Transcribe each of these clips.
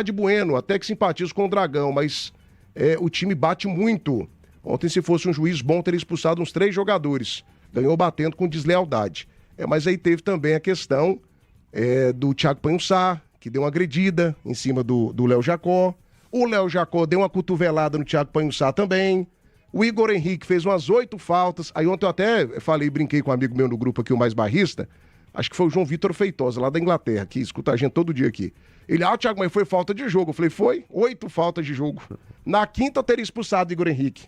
De bueno, até que simpatizo com o Dragão, mas o time bate muito. Ontem, se fosse um juiz bom, teria expulsado uns 3 jogadores. Ganhou batendo com deslealdade. Mas aí teve também a questão do Thiago Panhussá, que deu uma agredida em cima do Léo Jacó. O Léo Jacó deu uma cotovelada no Thiago Panhussá também. O Igor Henrique fez umas 8 faltas. Aí ontem eu até brinquei com um amigo meu no grupo aqui, o mais barrista. Acho que foi o João Vitor Feitosa, lá da Inglaterra, que escuta a gente todo dia aqui. Ele, Thiago, mas foi falta de jogo. Eu falei, foi? 8 faltas de jogo. Na quinta eu teria expulsado o Igor Henrique.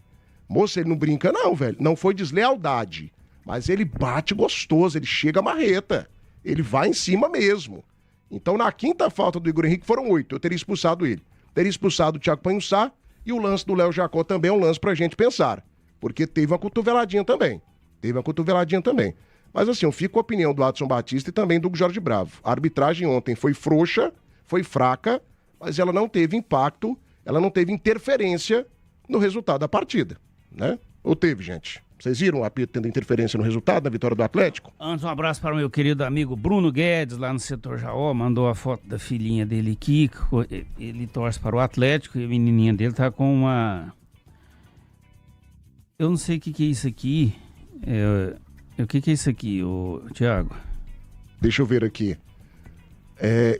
Moço, ele não brinca não, velho. Não foi deslealdade. Mas ele bate gostoso, ele chega marreta. Ele vai em cima mesmo. Então, na quinta falta do Igor Henrique foram 8. Eu teria expulsado ele. Teria expulsado o Thiago Panhussá. E o lance do Léo Jacó também é um lance pra gente pensar. Porque teve uma cotoveladinha também. Mas assim, eu fico com a opinião do Adson Batista e também do Jorge Bravo. A arbitragem ontem foi frouxa, foi fraca, mas ela não teve impacto, ela não teve interferência no resultado da partida, né? Ou teve, gente? Vocês viram o apito tendo interferência no resultado da vitória do Atlético? Antes, um abraço para o meu querido amigo Bruno Guedes, lá no setor Jaó, mandou a foto da filhinha dele aqui, ele torce para o Atlético e a menininha dele tá com uma... Eu não sei o que é isso aqui, o que é isso aqui, Thiago? Deixa eu ver aqui.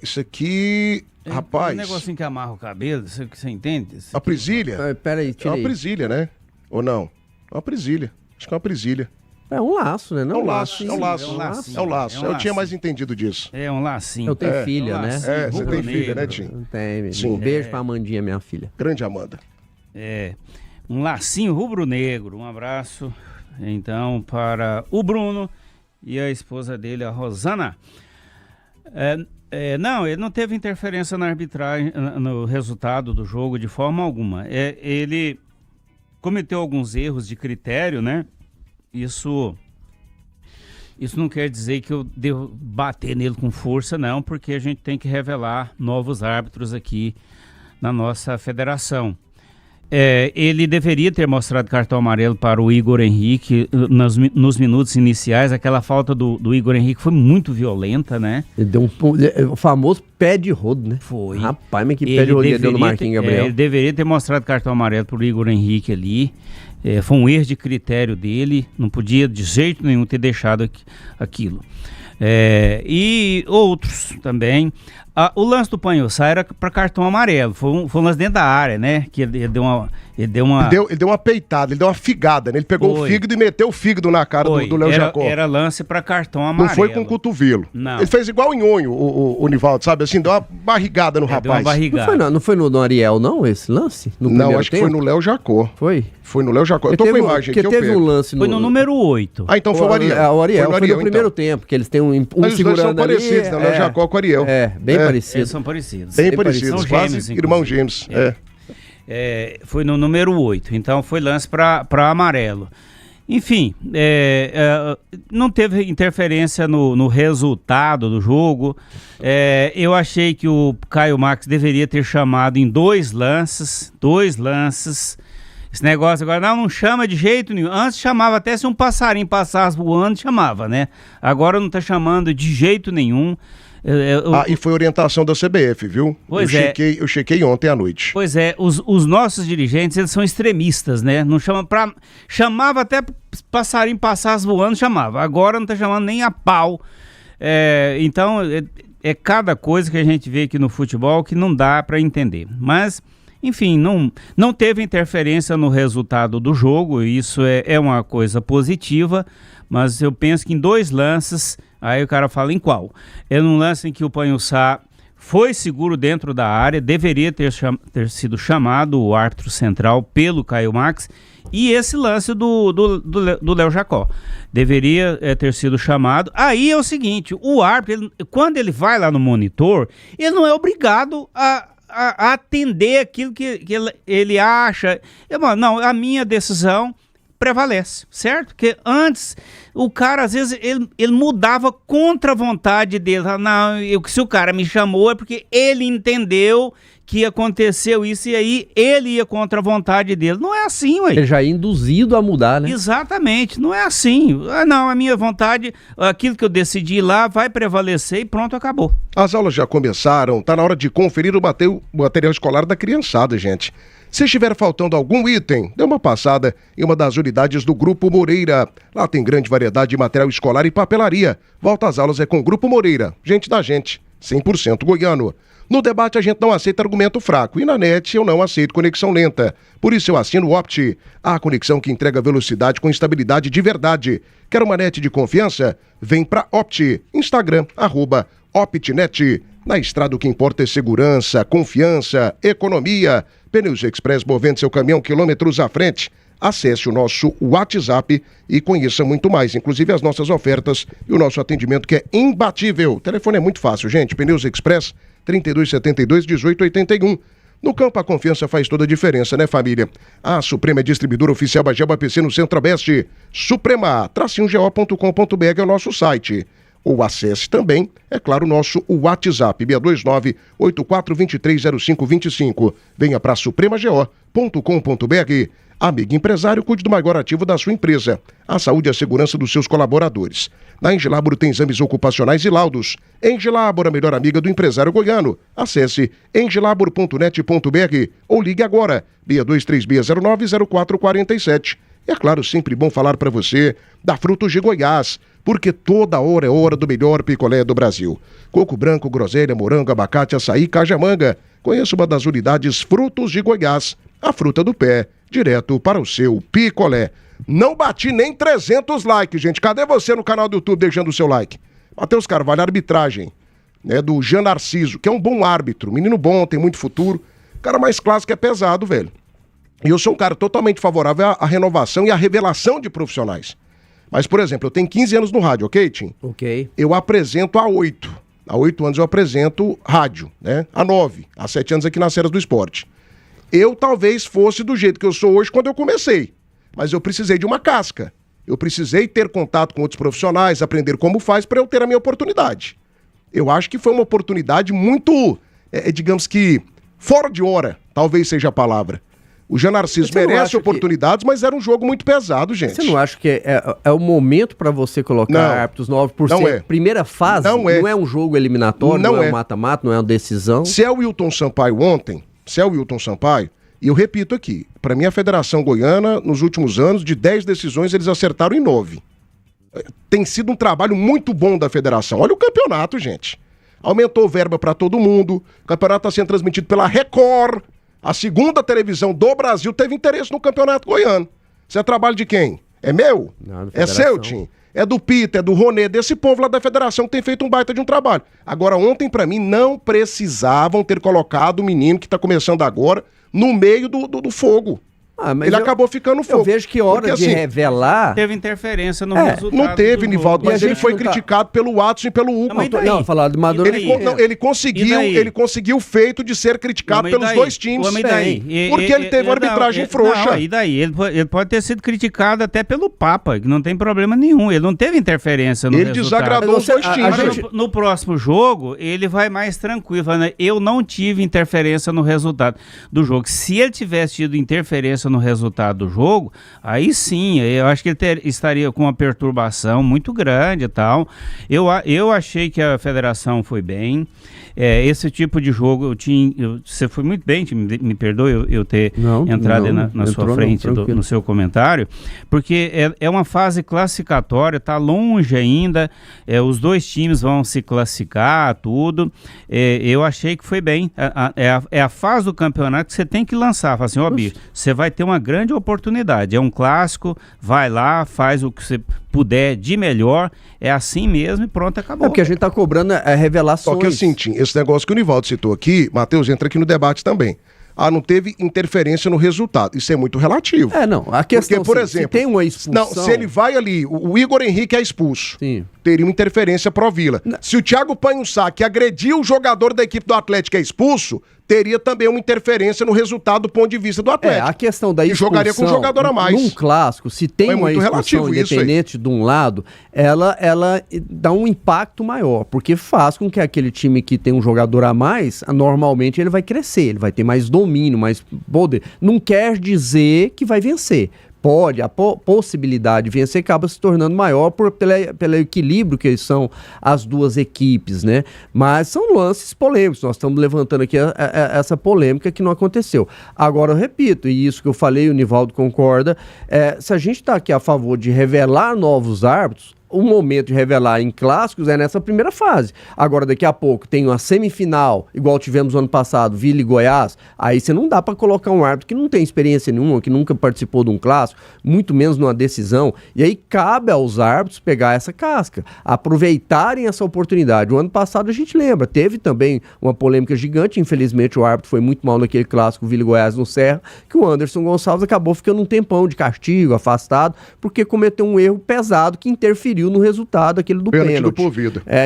Isso aqui, rapaz... Um negocinho que amarra o cabelo, você entende? A presilha? Peraí, tira aí. É uma presilha, né? Ou não? É uma presilha. Acho que é uma presilha. É um laço, né? Não, é um laço. Eu tinha mais entendido disso. É um lacinho. Eu tenho filha, né? Você tem filha, né, Tim? Tem. Sim. Um beijo pra Amandinha, minha filha. Grande Amanda. Um lacinho rubro-negro. Um abraço, então, para o Bruno e a esposa dele, a Rosana. Não, ele não teve interferência na arbitragem, no resultado do jogo de forma alguma. Ele cometeu alguns erros de critério, né? Isso não quer dizer que eu devo bater nele com força, não, porque a gente tem que revelar novos árbitros aqui na nossa federação. Ele deveria ter mostrado cartão amarelo para o Igor Henrique nos minutos iniciais. Aquela falta do Igor Henrique foi muito violenta, né? Ele deu o famoso pé de rodo, né? Foi. Rapaz, mas que pé de rodo ele deu no Marquinhos Gabriel. Ele deveria ter mostrado cartão amarelo para o Igor Henrique ali. Foi um erro de critério dele. Não podia de jeito nenhum ter deixado aquilo. E outros também. O lance do Panhussá era para cartão amarelo, foi um lance dentro da área, né? Que ele deu uma peitada, ele deu uma figada, né? Ele pegou o fígado e meteu o fígado na cara do Léo Jacó. Era lance para cartão amarelo. Não foi com o cotovelo. Não. Ele fez igual o Nhonho, o Nivaldo, sabe? Assim, deu uma barrigada no rapaz. Deu uma barrigada. Não foi no Ariel, não, esse lance? Não, acho que foi no Léo Jacó. Foi no Léo Jacó. Eu tô com a imagem aqui, teve um lance Foi no número 8. Então foi o Ariel. O Ariel foi no primeiro tempo, que eles têm um segurando ali. Mas os dois são parecidos, né? O Léo Jacó com o Ariel. Bem parecidos. Eles são parecidos. Bem parecidos, São quase gêmeos, irmãos gêmeos. Foi no número 8, então foi lance para amarelo. Enfim, não teve interferência no resultado do jogo. Eu achei que o Caio Max deveria ter chamado em 2 lances. Esse negócio agora não chama de jeito nenhum. Antes chamava até se um passarinho passasse voando, chamava, né? Agora não tá chamando de jeito nenhum. E foi orientação da CBF, viu? Eu chequei ontem à noite. Pois é, os nossos dirigentes, eles são extremistas, né? Não chamava até passarinho passasse voando, chamava. Agora não tá chamando nem a pau. Então, cada coisa que a gente vê aqui no futebol que não dá para entender. Mas... Enfim, não teve interferência no resultado do jogo, isso é uma coisa positiva, mas eu penso que em 2 lances, aí o cara fala em qual? É num lance em que o Panhussá foi seguro dentro da área, deveria ter sido chamado o árbitro central pelo Caio Max, e esse lance do Léo Jacó deveria ter sido chamado. Aí é o seguinte, o árbitro, quando ele vai lá no monitor, ele não é obrigado a atender aquilo que ele acha. Não, a minha decisão prevalece, certo? Porque antes, o cara, às vezes, ele mudava contra a vontade dele. Não, se o cara me chamou é porque ele entendeu que aconteceu isso e aí ele ia contra a vontade dele. Não é assim, ué. Ele já é induzido a mudar, né? Exatamente, não é assim. Não, a minha vontade, aquilo que eu decidi lá vai prevalecer e pronto, acabou. As aulas já começaram, tá na hora de conferir o material escolar da criançada, gente. Se estiver faltando algum item, dê uma passada em uma das unidades do Grupo Moreira. Lá tem grande variedade de material escolar e papelaria. Volta às aulas é com o Grupo Moreira. Gente da gente, 100% goiano. No debate a gente não aceita argumento fraco e na net eu não aceito conexão lenta. Por isso eu assino o Opti, a conexão que entrega velocidade com estabilidade de verdade. Quer uma net de confiança? Vem pra Opti. Instagram, @OptiNet. Na estrada o que importa é segurança, confiança, economia. Pneus Express movendo seu caminhão quilômetros à frente. Acesse o nosso WhatsApp e conheça muito mais, inclusive as nossas ofertas e o nosso atendimento que é imbatível. O telefone é muito fácil, gente. Pneus Express 3272-1881. No campo, a confiança faz toda a diferença, né, família? A Suprema é distribuidora oficial Bageba PC no Centro-Oeste. Suprema, _go.com.br é o nosso site. Ou acesse também, é claro, o nosso WhatsApp, 629-84230525. Venha para supremago.com.br. Amigo empresário, cuide do maior ativo da sua empresa, a saúde e a segurança dos seus colaboradores. Na Engelabro tem exames ocupacionais e laudos. Engelabro, a melhor amiga do empresário goiano. Acesse engelabro.net.br ou ligue agora, 6236090447. E é claro, sempre bom falar para você da Frutos de Goiás, porque toda hora é hora do melhor picolé do Brasil. Coco branco, groselha, morango, abacate, açaí, cajamanga. Conheça uma das unidades Frutos de Goiás, a fruta do pé, direto para o seu picolé. Não bati nem 300 likes, gente. Cadê você no canal do YouTube deixando o seu like? Matheus Carvalho, arbitragem, né, do Jean Narciso, que é um bom árbitro, menino bom, tem muito futuro. Cara mais clássico é pesado, velho. E eu sou um cara totalmente favorável à renovação e à revelação de profissionais. Mas, por exemplo, eu tenho 15 anos no rádio, ok, Tim? Ok. Eu apresento há 8. Há 8 anos eu apresento rádio, né? Há 9. Há 7 anos aqui nas Ceras do Esporte. Eu talvez fosse do jeito que eu sou hoje quando eu comecei. Mas eu precisei de uma casca. Eu precisei ter contato com outros profissionais, aprender como faz para eu ter a minha oportunidade. Eu acho que foi uma oportunidade muito, digamos que, fora de hora, talvez seja a palavra. O Jean Narciso merece oportunidades, mas era um jogo muito pesado, gente. Você não acha que é o momento para você colocar árbitros novos por ser primeira fase? Não é um jogo eliminatório, não é um mata-mata, não é uma decisão? Se é o Wilton Sampaio ontem, e eu repito aqui, para mim a Federação Goiana, nos últimos anos, de 10 decisões, eles acertaram em 9. Tem sido um trabalho muito bom da Federação. Olha o campeonato, gente. Aumentou verba para todo mundo, o campeonato está sendo transmitido pela Record. A segunda televisão do Brasil teve interesse no Campeonato Goiano. Isso é trabalho de quem? É meu? Não, é seu, Tim? É do Pita, é do Ronê, desse povo lá da federação que tem feito um baita de um trabalho. Agora, ontem, pra mim, não precisavam ter colocado o menino que tá começando agora no meio do fogo. Ele acabou ficando fogo. Eu vejo que hora porque, de revelar... Teve interferência no resultado. Não teve, Nivaldo, mas ele foi criticado pelo Watson e pelo Hugo. Não, falar de Maduro... Ele conseguiu o feito de ser criticado pelos dois times. Porque ele teve uma arbitragem frouxa. Não, e daí? Ele pode ter sido criticado até pelo Papa, que não tem problema nenhum. Ele não teve interferência no resultado. Ele desagradou os dois times. No próximo jogo, ele vai mais tranquilo. Falando, eu não tive interferência no resultado do jogo. Se ele tivesse tido interferência no resultado do jogo, aí sim, eu acho que ele estaria com uma perturbação muito grande e tal. Eu achei que a federação foi bem. Esse tipo de jogo, você foi muito bem, me perdoe eu ter entrado na sua frente, no seu comentário, porque é uma fase classificatória, tá longe ainda, os dois times vão se classificar, tudo. Eu achei que foi bem. É a fase do campeonato que você tem que lançar, fala assim, bicho, você vai ter uma grande oportunidade, é um clássico, vai lá, faz o que você puder de melhor, é assim mesmo e pronto, acabou. Porque a gente tá cobrando revelações. Só que assim, esse negócio que o Nivaldo citou aqui, Matheus, entra aqui no debate também. Não teve interferência no resultado. Isso é muito relativo. A questão, porque, por exemplo, se tem uma expulsão... Não, se ele vai ali, o Igor Henrique é expulso. Sim. teria uma interferência pró-Vila. Se o Thiago Panhussá, que agrediu o jogador da equipe do Atlético, é expulso, teria também uma interferência no resultado do ponto de vista do Atlético. A questão da expulsão, jogaria com um jogador a mais. Num clássico, se tem uma expulsão independente de um lado, ela dá um impacto maior, porque faz com que aquele time que tem um jogador a mais, normalmente ele vai crescer, ele vai ter mais domínio, mais poder. Não quer dizer que vai vencer. Pode, a possibilidade de vencer acaba se tornando maior pelo equilíbrio que são as duas equipes, né? Mas são lances polêmicos, nós estamos levantando aqui essa polêmica que não aconteceu. Agora, eu repito, e isso que eu falei, o Nivaldo concorda, se a gente está aqui a favor de revelar novos árbitros, o momento de revelar em clássicos é nessa primeira fase. Agora, daqui a pouco, tem uma semifinal, igual tivemos no ano passado, Vila e Goiás, aí você não dá para colocar um árbitro que não tem experiência nenhuma, que nunca participou de um clássico, muito menos numa decisão, e aí cabe aos árbitros pegar essa casca, aproveitarem essa oportunidade. O ano passado a gente lembra, teve também uma polêmica gigante, infelizmente o árbitro foi muito mal naquele clássico Vila e Goiás no Serra, que o Anderson Gonçalves acabou ficando um tempão de castigo, afastado, porque cometeu um erro pesado que interferiu no resultado, aquele do pênalti,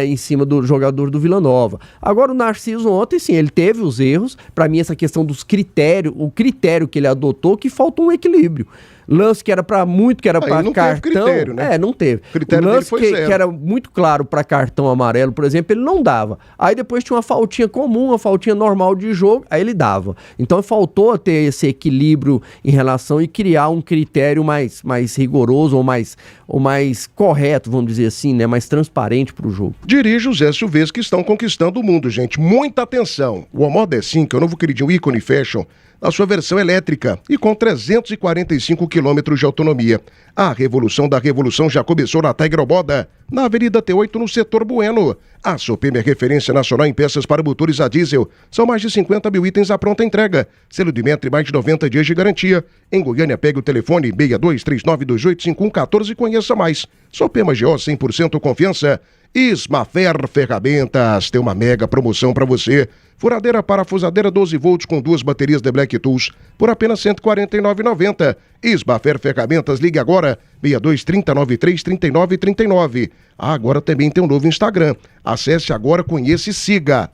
em cima do jogador do Vila Nova. Agora o Narciso ontem, sim, ele teve os erros, para mim essa questão dos critérios, o critério que ele adotou, que faltou um equilíbrio. Lance que era para muito, que era para cartão. Teve critério, né? Não teve. O critério lance que era muito claro para cartão amarelo, por exemplo, ele não dava. Aí depois tinha uma faltinha comum, uma faltinha normal de jogo, aí ele dava. Então faltou ter esse equilíbrio em relação e criar um critério mais rigoroso ou mais correto, vamos dizer assim, né? Mais transparente para o jogo. Dirige os SUVs que estão conquistando o mundo, gente. Muita atenção. O Omor D5 é o novo queridinho ícone fashion, na sua versão elétrica e com 345 quilômetros de autonomia. A revolução da revolução já começou na Tiger Oboda, na Avenida T8, no setor Bueno. A Sopem é referência nacional em peças para motores a diesel. São mais de 50 mil itens à pronta entrega. Selo de metro e mais de 90 dias de garantia. Em Goiânia, pegue o telefone 6239285114 e conheça mais. Sopem GO 100% confiança. Ismafer Ferramentas tem uma mega promoção para você. Furadeira parafusadeira 12 volts com 2 baterias de Black Tools por apenas R$ 149,90. Ismafer Ferramentas, ligue agora, 6230933939. Agora também tem um novo Instagram. Acesse agora, conheça e siga,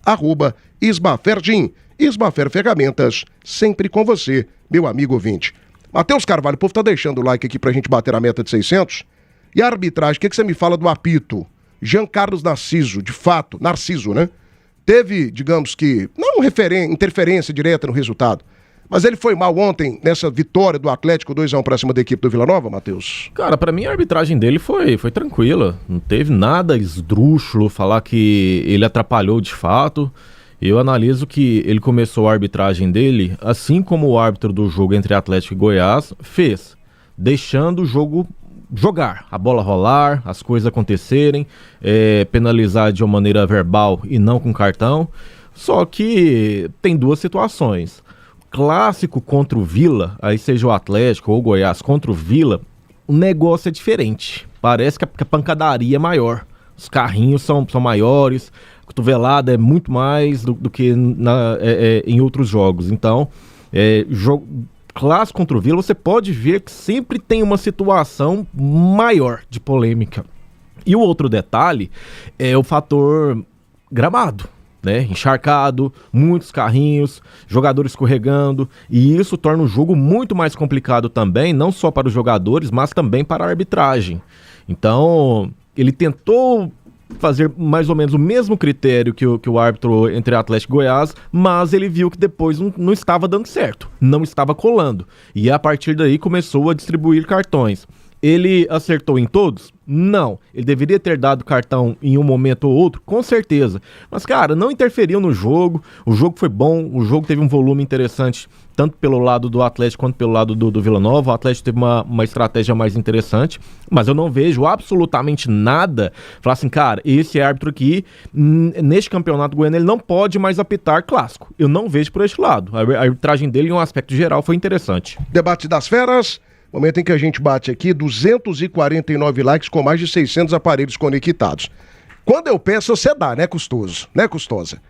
@Ismaferdim. Ismafer Ferramentas, sempre com você, meu amigo ouvinte. Matheus Carvalho, o povo tá deixando o like aqui pra gente bater a meta de 600. E a arbitragem, o que você me fala do apito? Jean Carlos Narciso, de fato, Narciso, né? Teve, digamos que, não interferência direta no resultado, mas ele foi mal ontem nessa vitória do Atlético 2-1 pra cima da equipe do Vila Nova, Matheus? Cara, pra mim a arbitragem dele foi tranquila, não teve nada esdrúxulo, falar que ele atrapalhou de fato. Eu analiso que ele começou a arbitragem dele, assim como o árbitro do jogo entre Atlético e Goiás fez, deixando o jogo jogar, a bola rolar, as coisas acontecerem, penalizar de uma maneira verbal e não com cartão. Só que tem duas situações. Clássico contra o Vila, aí seja o Atlético ou o Goiás contra o Vila, o negócio é diferente. Parece que a pancadaria é maior. Os carrinhos são maiores, a cotovelada é muito mais do que em outros jogos. Então, clássico contra o Vila, você pode ver que sempre tem uma situação maior de polêmica. E o outro detalhe é o fator gramado, né? Encharcado, muitos carrinhos, jogadores escorregando, e isso torna o jogo muito mais complicado também, não só para os jogadores, mas também para a arbitragem. Então, ele tentou fazer mais ou menos o mesmo critério que o árbitro entre Atlético e Goiás, mas ele viu que depois não estava dando certo, não estava colando, e a partir daí começou a distribuir cartões. Ele acertou em todos? Não. Ele deveria ter dado cartão em um momento ou outro? Com certeza. Mas, cara, não interferiu no jogo. O jogo foi bom. O jogo teve um volume interessante, tanto pelo lado do Atlético quanto pelo lado do Vila Nova. O Atlético teve uma estratégia mais interessante. Mas eu não vejo absolutamente nada. Falar assim, cara, esse árbitro aqui, neste campeonato goiano, ele não pode mais apitar clássico. Eu não vejo por este lado. A arbitragem dele, em um aspecto geral, foi interessante. Debate das feras. Momento em que a gente bate aqui 249 likes com mais de 600 aparelhos conectados. Quando eu peço, você dá, né, Custoso? Né, Custosa?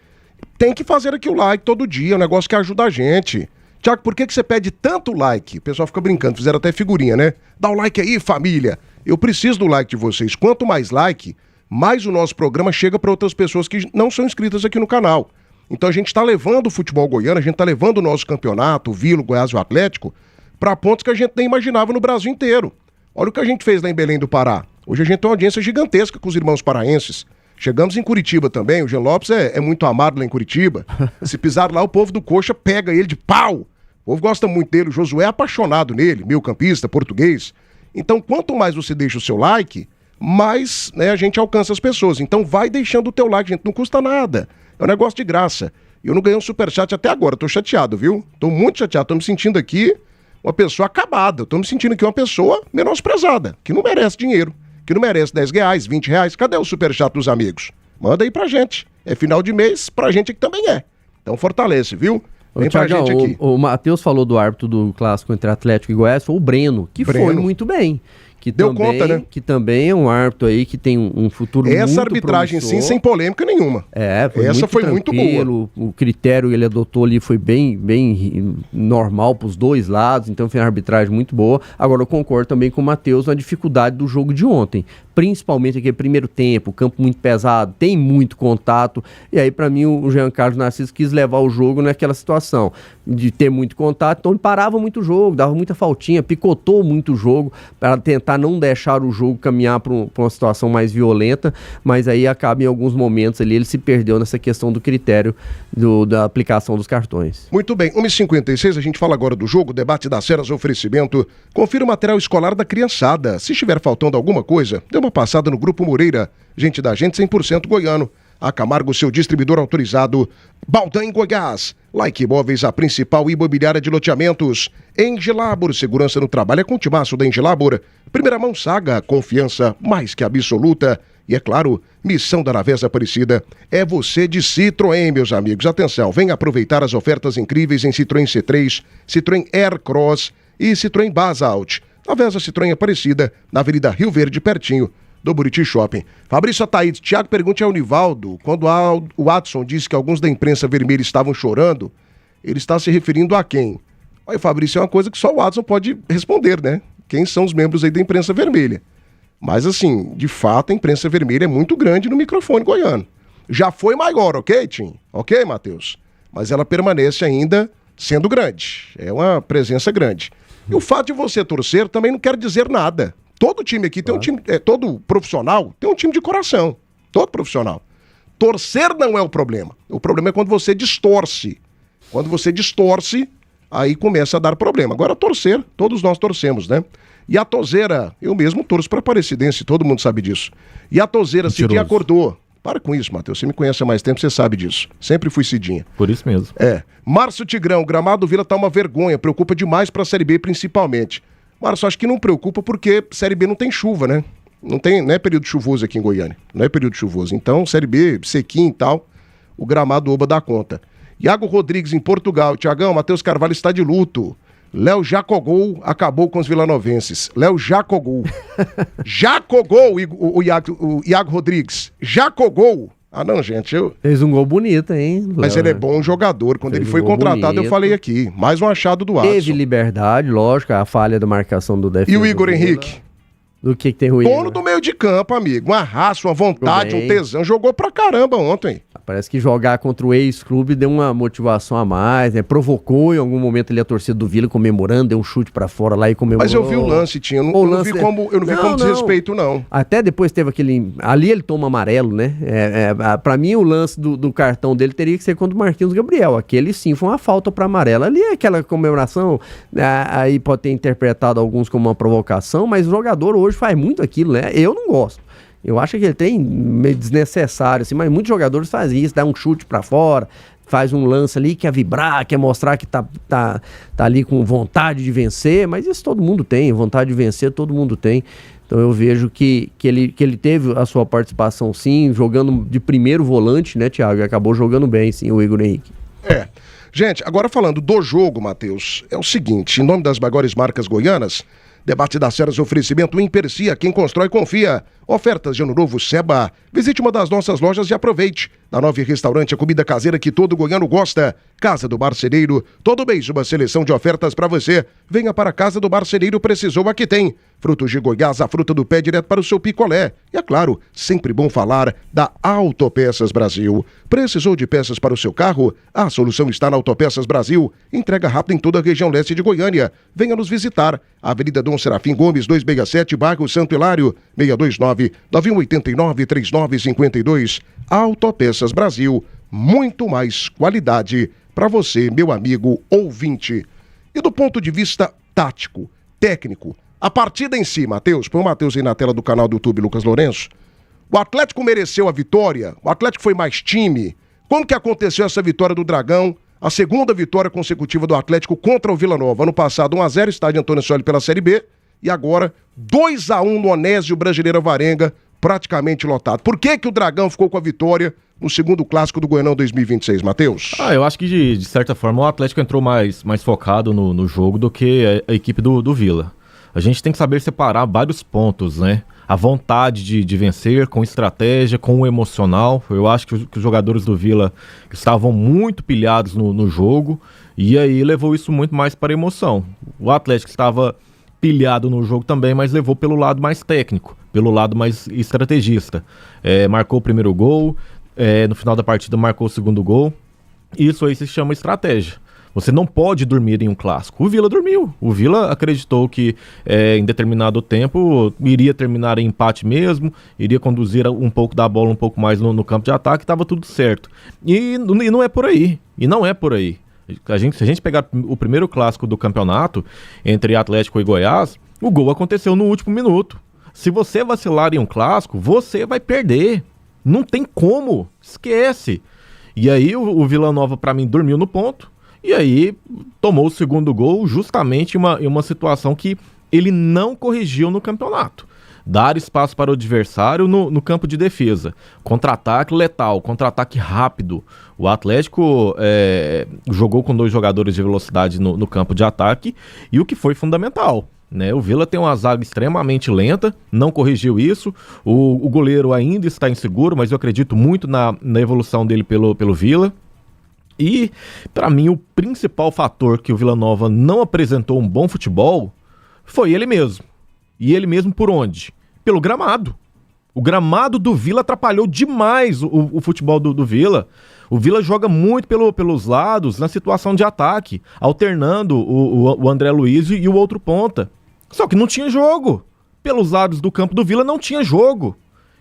Tem que fazer aqui o like todo dia, é um negócio que ajuda a gente. Tiago, por que você pede tanto like? O pessoal fica brincando, fizeram até figurinha, né? Dá o like aí, família. Eu preciso do like de vocês. Quanto mais like, mais o nosso programa chega para outras pessoas que não são inscritas aqui no canal. Então a gente está levando o futebol goiano, a gente está levando o nosso campeonato, o Vila, o Goiás e o Atlético, para pontos que a gente nem imaginava no Brasil inteiro. Olha o que a gente fez lá em Belém do Pará. Hoje a gente tem uma audiência gigantesca com os irmãos paraenses. Chegamos em Curitiba também, o Jean Lopes é muito amado lá em Curitiba. Se pisar lá, o povo do Coxa pega ele de pau. O povo gosta muito dele, o Josué é apaixonado nele, meio campista, português. Então, quanto mais você deixa o seu like, mais, né, a gente alcança as pessoas. Então vai deixando o teu like, gente, não custa nada. É um negócio de graça. Eu não ganhei um superchat até agora, tô chateado, viu? Tô muito chateado, tô me sentindo aqui uma pessoa acabada. Tô me sentindo aqui uma pessoa menosprezada, que não merece dinheiro, que não merece R$10, R$20. Cadê o superchat dos amigos? Manda aí pra gente. É final de mês, pra gente aqui também é. Então fortalece, viu? Vem pra gente aqui. O Matheus falou do árbitro do clássico entre Atlético e Goiás, foi o Breno, que foi muito bem. Que deu também, conta, né? Que também é um árbitro aí que tem um futuro muito Essa arbitragem, promissor. sim, sem polêmica nenhuma. Essa foi muito boa. O critério que ele adotou ali foi bem normal para os dois lados, então foi uma arbitragem muito boa. Agora eu concordo também com o Matheus na dificuldade do jogo de ontem. Principalmente aquele primeiro tempo, campo muito pesado, tem muito contato. E aí, para mim, o Jean Carlos Narciso quis levar o jogo naquela situação de ter muito contato. Então, ele parava muito o jogo, dava muita faltinha, picotou muito o jogo para tentar não deixar o jogo caminhar para uma situação mais violenta. Mas aí acaba em alguns momentos ali, ele se perdeu nessa questão do critério da aplicação dos cartões. Muito bem, 1h56, a gente fala agora do jogo, debate das Ceras, oferecimento. Confira o material escolar da criançada. Se estiver faltando alguma coisa, dê uma passada no Grupo Moreira. Gente da gente 100% goiano. A Camargo, seu distribuidor autorizado. Baldan em Goiás. Like Imóveis, a principal imobiliária de loteamentos. Engelabor, segurança no trabalho é com o timaço da Engelabor. Primeira mão Saga, confiança mais que absoluta. E é claro, missão da Navesa Aparecida é você de Citroën, meus amigos. Atenção, venha aproveitar as ofertas incríveis em Citroën C3, Citroën Aircross e Citroën Basalt. Navesa Citroën Aparecida, na Avenida Rio Verde, pertinho do Buriti Shopping. Fabrício Ataíde, Thiago pergunte ao Nivaldo, quando o Watson disse que alguns da imprensa vermelha estavam chorando, ele está se referindo a quem? Olha, Fabrício, é uma coisa que só o Watson pode responder, né? Quem são os membros aí da imprensa vermelha? Mas assim, de fato, a imprensa vermelha é muito grande no microfone goiano. Já foi maior, ok, Tim? Ok, Matheus? Mas ela permanece ainda sendo grande. É uma presença grande. E o fato de você torcer também não quer dizer nada. Todo time aqui tem um time, todo profissional tem um time de coração. Todo profissional. Torcer não é o problema. O problema é quando você distorce. Quando você distorce, aí começa a dar problema. Agora torcer, todos nós torcemos, né? E a toseira, eu mesmo torço para Aparecidense, todo mundo sabe disso. E a toseira, Cidinha acordou. Para com isso, Matheus, você me conhece há mais tempo, você sabe disso. Sempre fui Cidinha. Por isso mesmo. Márcio Tigrão, o gramado do Vila tá uma vergonha, preocupa demais pra Série B principalmente. Márcio, acho que não preocupa porque Série B não tem chuva, né? Não é período chuvoso aqui em Goiânia, não é período chuvoso. Então, Série B, sequinho e tal, o gramado oba dá conta. Iago Rodrigues em Portugal, Tiagão, Matheus Carvalho está de luto. Léo Jacogol acabou com os vilanovenses. Léo Jacogol. Jacogol, o Iago Rodrigues. Jacogol. Ah, não, gente, fez um gol bonito, hein? Mas ele é bom jogador. Quando ele foi contratado, bonito. Eu falei aqui. Mais um achado do Watson. Teve liberdade, lógico, a falha da marcação do defesa. E o Igor Henrique? Do que tem ruído? Dono do meio de campo, amigo. Uma raça, uma vontade, um tesão. Jogou pra caramba ontem. Parece que jogar contra o ex-clube deu uma motivação a mais, né? Provocou em algum momento ali a torcida do Vila comemorando, deu um chute pra fora lá e comemorou. Mas eu vi o lance, Tinha. Eu não vi como desrespeito, não. Até depois teve aquele... Ali ele toma amarelo, né? Pra mim, o lance do cartão dele teria que ser contra o Marquinhos Gabriel. Aquele sim foi uma falta pra amarelo. Ali é aquela comemoração, aí pode ter interpretado alguns como uma provocação, mas o jogador hoje faz muito aquilo, né? Eu não gosto. Eu acho que ele tem meio desnecessário, assim, mas muitos jogadores fazem isso, dá um chute pra fora, faz um lance ali, quer vibrar, quer mostrar que tá ali com vontade de vencer, mas isso todo mundo tem, vontade de vencer todo mundo tem. Então eu vejo que ele teve a sua participação sim, jogando de primeiro volante, né, Thiago? E acabou jogando bem, sim, o Igor Henrique. Gente, agora falando do jogo, Matheus, é o seguinte, em nome das maiores marcas goianas, Debate das Feras, oferecimento Impercia, quem constrói confia. Ofertas de Ano Novo Seba. Visite uma das nossas lojas e aproveite. Da Nove Restaurante, a comida caseira que todo goiano gosta. Casa do Marceneiro, todo mês uma seleção de ofertas para você. Venha para a Casa do Marceneiro, precisou, aqui tem. Frutos de Goiás, a fruta do pé direto para o seu picolé. E é claro, sempre bom falar da Autopeças Brasil. Precisou de peças para o seu carro? A solução está na Autopeças Brasil. Entrega rápida em toda a região leste de Goiânia. Venha nos visitar. Avenida Dom Serafim Gomes, 267, bairro Santo Hilário, 629-9189-3952. Autopeças Brasil. Muito mais qualidade para você, meu amigo ouvinte. E do ponto de vista tático, técnico, a partida em si, Matheus, põe o Matheus aí na tela do canal do YouTube, Lucas Lourenço. O Atlético mereceu a vitória? O Atlético foi mais time? Como que aconteceu essa vitória do Dragão? A segunda vitória consecutiva do Atlético contra o Vila Nova. Ano passado, 1-0, estádio Antônio Scioli pela Série B. E agora, 2-1 no Onésio Brasileira Varenga, praticamente lotado. Por que o Dragão ficou com a vitória no segundo clássico do Goianão 2026, Matheus? Eu acho que de certa forma o Atlético entrou mais focado no jogo do que a equipe do Vila. A gente tem que saber separar vários pontos, né? A vontade de vencer, com estratégia, com o emocional. Eu acho que os jogadores do Vila estavam muito pilhados no jogo, e aí levou isso muito mais para a emoção. O Atlético estava pilhado no jogo também, mas levou pelo lado mais técnico, pelo lado mais estrategista. Marcou o primeiro gol, no final da partida marcou o segundo gol. Isso aí se chama estratégia. Você não pode dormir em um clássico. O Vila dormiu. O Vila acreditou que em determinado tempo iria terminar em empate mesmo, iria conduzir um pouco da bola um pouco mais no campo de ataque, estava tudo certo. E não é por aí. E não é por aí. Se a gente pegar o primeiro clássico do campeonato, entre Atlético e Goiás, o gol aconteceu no último minuto. Se você vacilar em um clássico, você vai perder. Não tem como. Esquece. E aí o Vila Nova, para mim, dormiu no ponto. E aí tomou o segundo gol justamente em uma situação que ele não corrigiu no campeonato. Dar espaço para o adversário no campo de defesa. Contra-ataque letal, contra-ataque rápido. O Atlético jogou com 2 jogadores de velocidade no campo de ataque, e o que foi fundamental, né? O Vila tem uma zaga extremamente lenta, não corrigiu isso. O goleiro ainda está inseguro, mas eu acredito muito na evolução dele pelo Vila. E, para mim, o principal fator que o Vila Nova não apresentou um bom futebol foi ele mesmo. E ele mesmo por onde? Pelo gramado. O gramado do Vila atrapalhou demais o futebol do Vila. O Vila joga muito pelos lados na situação de ataque, alternando o André Luiz e o outro ponta. Só que não tinha jogo. Pelos lados do campo do Vila não tinha jogo.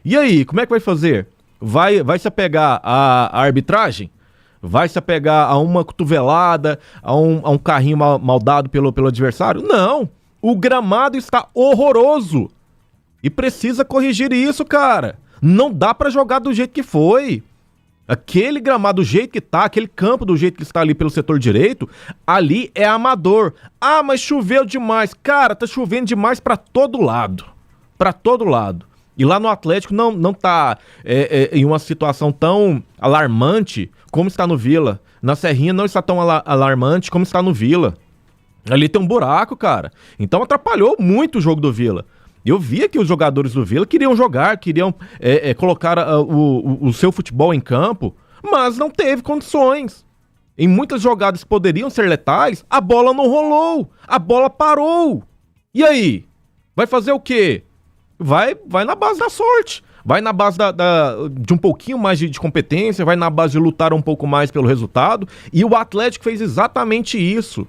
E aí, como é que vai fazer? Vai se apegar à arbitragem? Vai se apegar a uma cotovelada, a um carrinho mal dado pelo adversário? Não! O gramado está horroroso! E precisa corrigir isso, cara! Não dá pra jogar do jeito que foi! Aquele gramado do jeito que tá, aquele campo do jeito que está ali pelo setor direito, ali é amador. Ah, mas choveu demais. Cara, tá chovendo demais pra todo lado. Pra todo lado. E lá no Atlético não tá em uma situação tão alarmante como está no Vila. Na Serrinha não está tão alarmante como está no Vila. Ali tem um buraco, cara. Então atrapalhou muito o jogo do Vila. Eu via que os jogadores do Vila queriam jogar, queriam colocar o seu futebol em campo, mas não teve condições. Em muitas jogadas que poderiam ser letais, a bola não rolou, a bola parou. E aí? Vai fazer o quê? Vai na base da sorte, vai na base de um pouquinho mais de competência, vai na base de lutar um pouco mais pelo resultado, e o Atlético fez exatamente isso.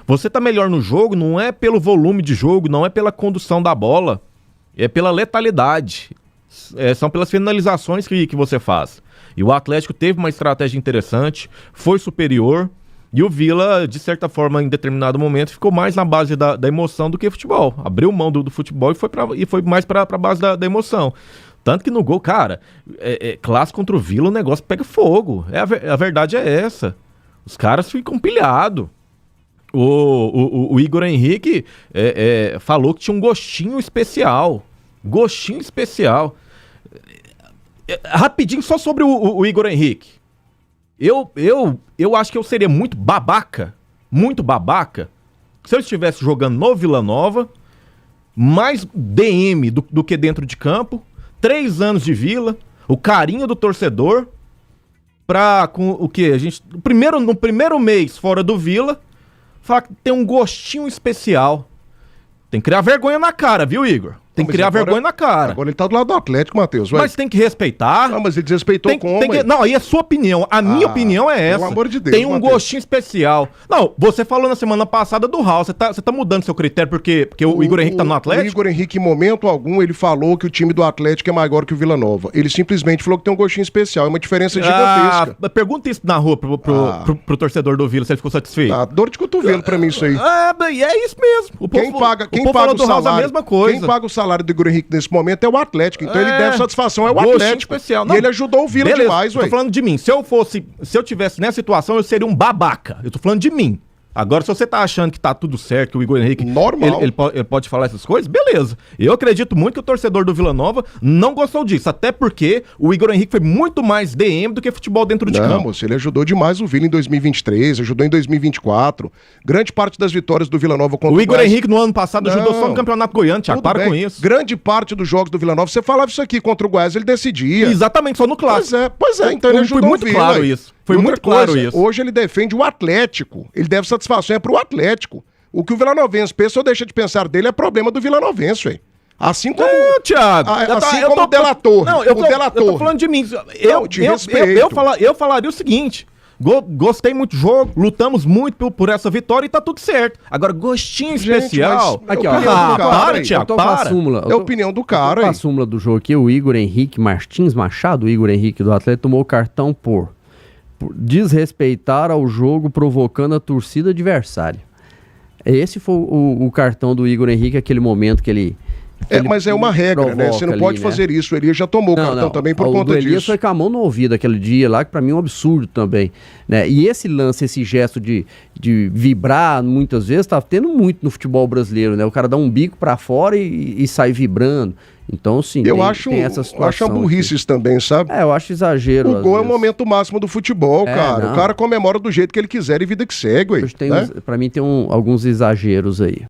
Você tá melhor no jogo não é pelo volume de jogo, não é pela condução da bola, é pela letalidade, são pelas finalizações que você faz. E o Atlético teve uma estratégia interessante, foi superior, e o Vila, de certa forma, em determinado momento, ficou mais na base da emoção do que futebol. Abriu mão do futebol e foi mais pra base da emoção. Tanto que no gol, cara, clássico contra o Vila, o negócio pega fogo. A verdade é essa. Os caras ficam pilhados. O Igor Henrique falou que tinha um gostinho especial. Gostinho especial. Rapidinho, só sobre o Igor Henrique. Eu acho que eu seria muito babaca, se eu estivesse jogando no Vila Nova mais DM do que dentro de campo, 3 anos de Vila, o carinho do torcedor, com o que? A gente, no primeiro mês fora do Vila, fala que tem um gostinho especial. Tem que criar vergonha na cara, viu, Igor? Tem que criar vergonha na cara. Agora ele tá do lado do Atlético, Matheus. Mas tem que respeitar. Não, mas ele desrespeitou como? Não, aí é sua opinião. A minha opinião é essa. Pelo amor de Deus, tem um gostinho especial. Não, você falou na semana passada do Raul. Você tá mudando seu critério porque o Igor Henrique tá no Atlético? O Igor Henrique, em momento algum, ele falou que o time do Atlético é maior que o Vila Nova. Ele simplesmente falou que tem um gostinho especial. É uma diferença gigantesca. Pergunta isso na rua pro torcedor do Vila, se ele ficou satisfeito. Dor de cotovelo pra mim isso aí. É isso mesmo. Quem paga o salário, a mesma coisa. Quem paga o salário do Igor Henrique nesse momento é o Atlético. Então ele deve satisfação ao Atlético. Especial. E ele ajudou o Vila demais, velho. Tô falando de mim. Se eu tivesse nessa situação, eu seria um babaca. Eu tô falando de mim. Agora, se você tá achando que tá tudo certo, que o Igor Henrique... Normal. Ele pode falar essas coisas, beleza. Eu acredito muito que o torcedor do Vila Nova não gostou disso. Até porque o Igor Henrique foi muito mais DM do que futebol dentro de campo. Não, moço, ele ajudou demais o Vila em 2023, ajudou em 2024. Grande parte das vitórias do Vila Nova contra o Igor Henrique no ano passado ajudou só no Campeonato Goiano, Thiago. Para com isso. Grande parte dos jogos do Vila Nova, você falava isso aqui, contra o Goiás ele decidia. Exatamente, só no clássico. Pois é, então ele ajudou muito o Vila. Claro isso. Foi muito claro isso. Hoje ele defende o Atlético. Ele deve satisfação pro Atlético. O que o vilanovense pensa ou deixa de pensar dele é problema do vilanovense, velho. Assim como... Não, Thiago. O delator. Não, eu tô falando de mim. Eu falaria o seguinte... Gostei muito do jogo, lutamos muito por essa vitória e tá tudo certo. Agora, gostinho especial... Aqui, ó. Para, Thiago, É a opinião do cara, a súmula do jogo aqui, o Igor Henrique Martins Machado, o Igor Henrique do Atlético, tomou o cartão por desrespeitar ao jogo, provocando a torcida adversária. Esse foi o cartão do Igor Henrique, aquele momento que ele... mas é uma regra, né? Você não pode fazer isso. O Elias já tomou o cartão também por conta disso. O Elias foi com a mão no ouvido aquele dia lá, que pra mim é um absurdo também, né? E esse lance, esse gesto de vibrar, muitas vezes, tá tendo muito no futebol brasileiro, né? O cara dá um bico pra fora e sai vibrando. Então, sim, tem essa situação. Eu acho uma burrice isso também, sabe? Eu acho exagero. O gol é o momento máximo do futebol, cara. Não. O cara comemora do jeito que ele quiser e vida que segue, ué. Pra mim tem alguns exageros aí.